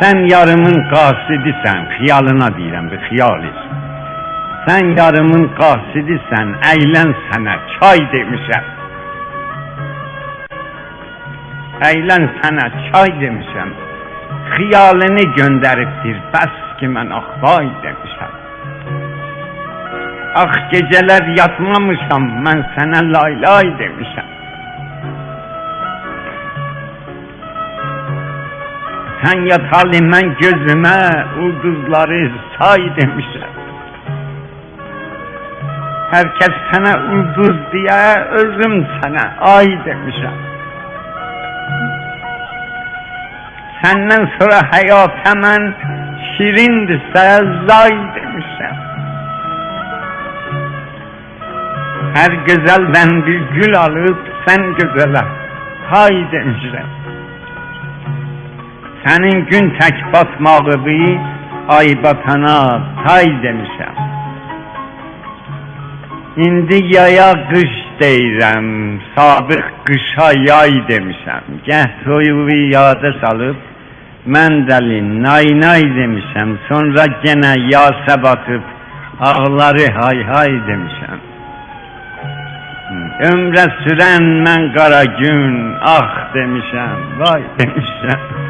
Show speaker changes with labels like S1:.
S1: Sen yarımın qasidisən, xiyalına deyirəm, bir xiyal et. Sen yarımın qasidisən, əylən sənə çay demişəm. Əylən sənə çay demişəm. Xiyalını göndəribdir, bəs ki mən axvay demişəm. Ax gecələr yatmamışam, mən sənə laylay demişəm. Sen yatalı mən gözümə ulduzları say demişəm. Herkes sənə ulduz diye, özüm sənə ay demişəm. Səndən sonra həyat həmən şirindirsə zay demişəm. Her güzelden bir gül alıp sen güzele hay demişəm. Senin gün tek batmağı bir ay batana tay demişəm. İndi yaya qış deyirəm, sabıq qışa yay demişəm. Gəh toyuğu yada salıb, mən dəli nay nay demişəm. Sonra gene yasa batıp, ağları hay hay demişəm. Ömrə sürən mən qara gün, ah demişəm, vay demişəm.